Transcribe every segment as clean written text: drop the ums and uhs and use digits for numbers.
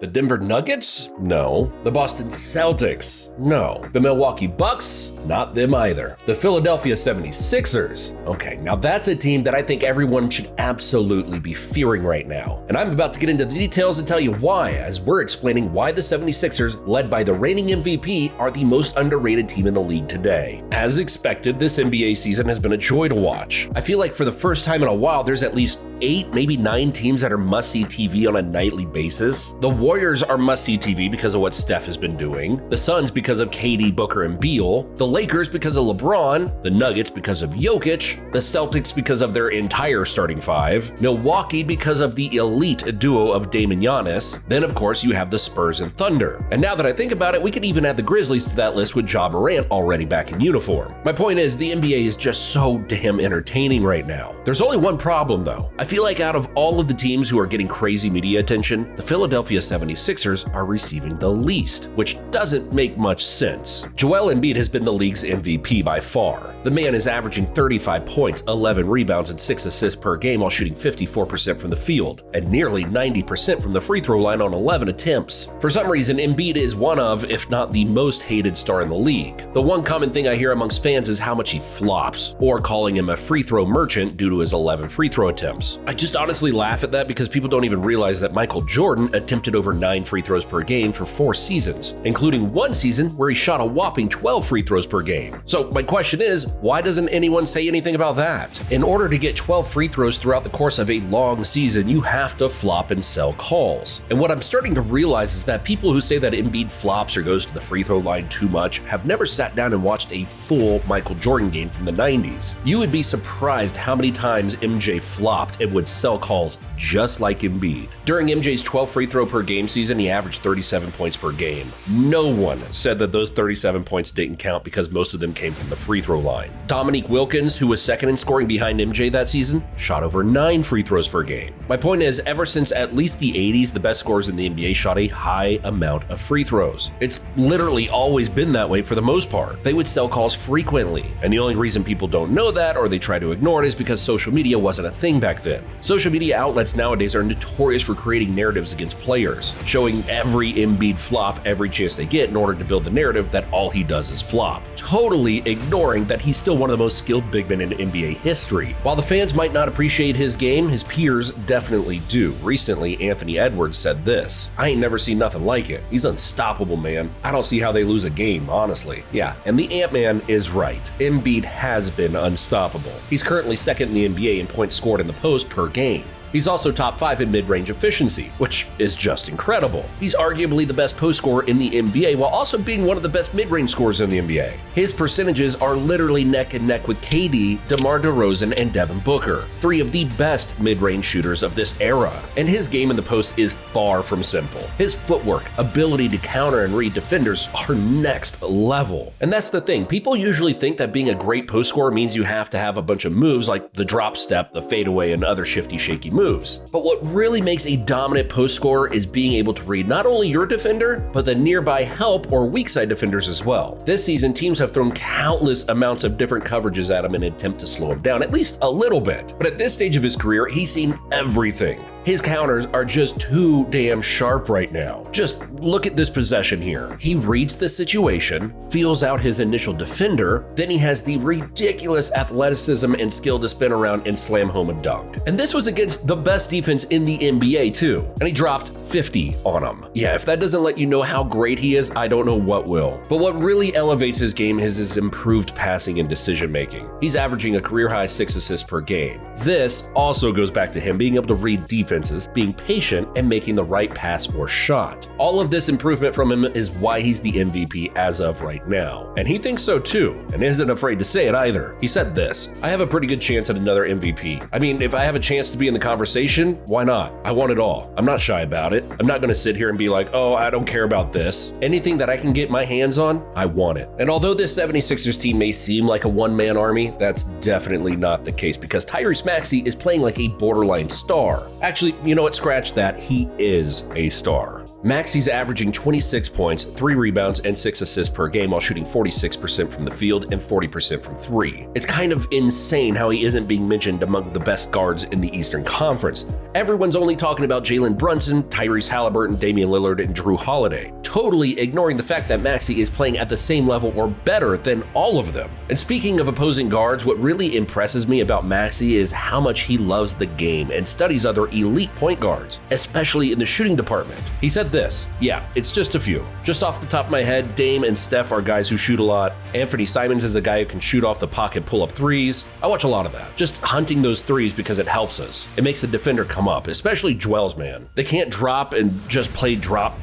The Denver Nuggets? No. The Boston Celtics? No. The Milwaukee Bucks? Not them either. The Philadelphia 76ers? Okay, now that's a team that I think everyone should absolutely be fearing right now. And I'm about to get into the details and tell you why, as we're explaining why the 76ers, led by the reigning MVP, are the most underrated team in the league today. As expected, this NBA season has been a joy to watch. I feel like for the first time in a while, there's at least 8, maybe 9 teams that are must-see TV on a nightly basis. The Warriors are must-see TV because of what Steph has been doing. The Suns because of KD, Booker, and Beal. The Lakers because of LeBron. The Nuggets because of Jokic. The Celtics because of their entire starting 5. Milwaukee because of the elite duo of Dame and Giannis. Then, of course, you have the Spurs and Thunder. And now that I think about it, we could even add the Grizzlies to that list with Ja Morant already back in uniform. My point is, the NBA is just so damn entertaining right now. There's only one problem, though. I feel like out of all of the teams who are getting crazy media attention, the Philadelphia 76ers are receiving the least, which doesn't make much sense. Joel Embiid has been the league's MVP by far. The man is averaging 35 points, 11 rebounds, and 6 assists per game while shooting 54% from the field, and nearly 90% from the free throw line on 11 attempts. For some reason, Embiid is one of, if not the most hated star in the league. The one common thing I hear amongst fans is how much he flops, or calling him a free throw merchant due to his 11 free throw attempts. I just honestly laugh at that because people don't even realize that Michael Jordan attempted over 9 free throws per game for 4 seasons, including one season where he shot a whopping 12 free throws per game. So my question is, why doesn't anyone say anything about that? In order to get 12 free throws throughout the course of a long season, you have to flop and sell calls. And what I'm starting to realize is that people who say that Embiid flops or goes to the free throw line too much have never sat down and watched a full Michael Jordan game from the 90s. You would be surprised how many times MJ flopped and would sell calls just like Embiid. During MJ's 12 free throw per game season, he averaged 37 points per game. No one said that those 37 points didn't count because most of them came from the free throw line. Dominique Wilkins, who was second in scoring behind MJ that season, shot over 9 free throws per game. My point is, ever since at least the 80s, the best scorers in the NBA shot a high amount of free throws. It's literally always been that way for the most part. They would sell calls frequently, and the only reason people don't know that or they try to ignore it is because social media wasn't a thing back then. Social media outlets nowadays are notorious for creating narratives against players, showing every Embiid flop every chance they get in order to build the narrative that all he does is flop, totally ignoring that he's still one of the most skilled big men in NBA history. While the fans might not appreciate his game, his peers definitely do. Recently, Anthony Edwards said this: "I ain't never seen nothing like it. He's unstoppable, man. I don't see how they lose a game, honestly." Yeah, and the Ant-Man is right. Embiid has been unstoppable. He's currently second in the NBA in points scored in the post per game. He's also top 5 in mid-range efficiency, which is just incredible. He's arguably the best post scorer in the NBA while also being one of the best mid-range scorers in the NBA. His percentages are literally neck and neck with KD, DeMar DeRozan, and Devin Booker, 3 of the best mid-range shooters of this era. And his game in the post is far from simple. His footwork, ability to counter and read defenders are next level. And that's the thing, people usually think that being a great post scorer means you have to have a bunch of moves like the drop step, the fadeaway, and other shifty, shaky moves. But what really makes a dominant post scorer is being able to read not only your defender, but the nearby help or weak side defenders as well. This season, teams have thrown countless amounts of different coverages at him in an attempt to slow him down, at least a little bit. But at this stage of his career, he's seen everything. His counters are just too damn sharp right now. Just look at this possession here. He reads the situation, feels out his initial defender, then he has the ridiculous athleticism and skill to spin around and slam home a dunk. And this was against the best defense in the NBA too. And he dropped 50 on him. Yeah, if that doesn't let you know how great he is, I don't know what will. But what really elevates his game is his improved passing and decision making. He's averaging a career high 6 assists per game. This also goes back to him being able to read defense, being patient, and making the right pass or shot. All of this improvement from him is why he's the MVP as of right now. And he thinks so too, and isn't afraid to say it either. He said this: "I have a pretty good chance at another MVP. I mean, if I have a chance to be in the conversation, why not? I want it all. I'm not shy about it. I'm not going to sit here and be like, oh, I don't care about this. Anything that I can get my hands on, I want it." And although this 76ers team may seem like a one-man army, that's definitely not the case because Tyrese Maxey is playing like a borderline star. Actually, you know what? Scratch that. He is a star. Maxey's averaging 26 points, 3 rebounds, and 6 assists per game while shooting 46% from the field and 40% from 3. It's kind of insane how he isn't being mentioned among the best guards in the Eastern Conference. Everyone's only talking about Jalen Brunson, Tyrese Halliburton, Damian Lillard, and Drew Holiday, totally ignoring the fact that Maxey is playing at the same level or better than all of them. And speaking of opposing guards, what really impresses me about Maxey is how much he loves the game and studies other elite point guards, especially in the shooting department. He said this, "Yeah, it's just a few. Just off the top of my head, Dame and Steph are guys who shoot a lot. Anthony Simons is a guy who can shoot off the pocket pull-up threes. I watch a lot of that. Just hunting those threes because it helps us. It makes the defender come up, especially Joel's man. They can't drop and just play drop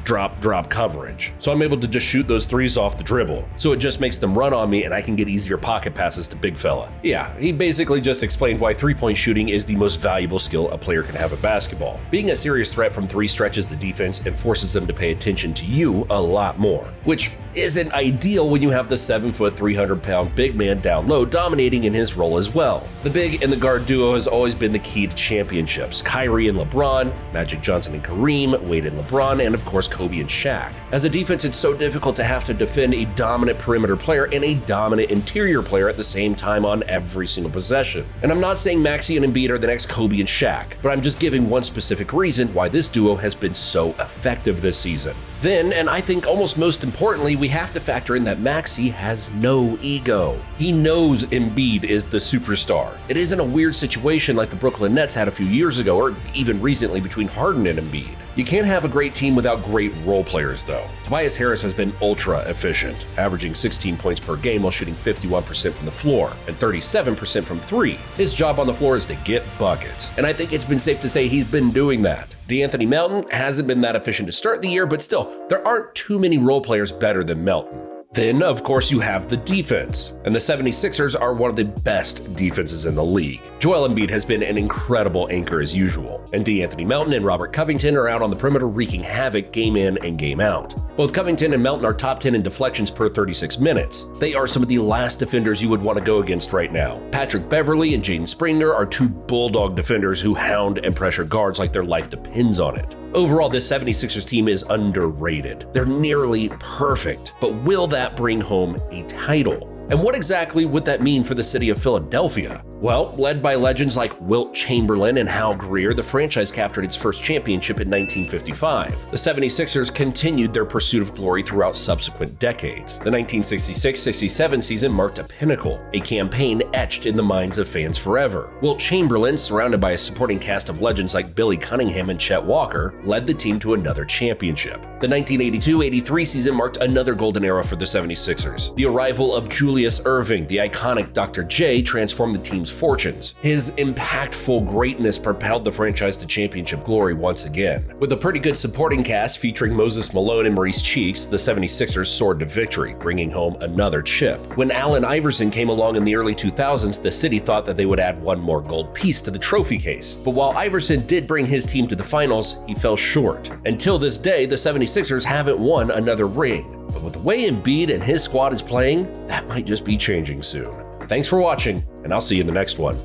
coverage. So I'm able to just shoot those threes off the dribble. So it just makes them run on me and I can get easier pocket passes to big fella." Yeah, he basically just explained why three-point shooting is the most valuable skill a player can have in basketball. Being a serious threat from three stretches the defense and forces them to pay attention to you a lot more, which isn't ideal when you have the 7-foot, 300-pound big man down low dominating in his role as well. The big and the guard duo has always been the key to championships. Kyrie and LeBron, Magic Johnson and Kareem, Wade and LeBron, and of course Kobe and Shaq. As a defense, it's so difficult to have to defend a dominant perimeter player and a dominant interior player at the same time on every single possession. And I'm not saying Maxey and Embiid are the next Kobe and Shaq, but I'm just giving one specific reason why this duo has been so effective this season. Then, and I think almost most importantly, we have to factor in that Maxey has no ego. He knows Embiid is the superstar. It isn't a weird situation like the Brooklyn Nets had a few years ago, or even recently between Harden and Embiid. You can't have a great team without great role players, though. Tobias Harris has been ultra efficient, averaging 16 points per game while shooting 51% from the floor and 37% from 3. His job on the floor is to get buckets, and I think it's been safe to say he's been doing that. DeAnthony Melton hasn't been that efficient to start the year, but still, there aren't too many role players better than Melton. Then, of course, you have the defense, and the 76ers are one of the best defenses in the league. Joel Embiid has been an incredible anchor as usual, and DeAnthony Melton and Robert Covington are out on the perimeter wreaking havoc game in and game out. Both Covington and Melton are top 10 in deflections per 36 minutes. They are some of the last defenders you would want to go against right now. Patrick Beverley and Jaden Springer are two bulldog defenders who hound and pressure guards like their life depends on it. Overall, this 76ers team is underrated. They're nearly perfect, but will that bring home a title? And what exactly would that mean for the city of Philadelphia? Well, led by legends like Wilt Chamberlain and Hal Greer, the franchise captured its first championship in 1955. The 76ers continued their pursuit of glory throughout subsequent decades. The 1966-67 season marked a pinnacle, a campaign etched in the minds of fans forever. Wilt Chamberlain, surrounded by a supporting cast of legends like Billy Cunningham and Chet Walker, led the team to another championship. The 1982-83 season marked another golden era for the 76ers. The arrival of Julius Erving, the iconic Dr. J, transformed the team's fortunes. His impactful greatness propelled the franchise to championship glory once again. With a pretty good supporting cast featuring Moses Malone and Maurice Cheeks, the 76ers soared to victory, bringing home another chip. When Allen Iverson came along in the early 2000s, the city thought that they would add one more gold piece to the trophy case. But while Iverson did bring his team to the finals, he fell short. Until this day, the 76ers haven't won another ring. But with the way Embiid and his squad is playing, that might just be changing soon. Thanks for watching, and I'll see you in the next one.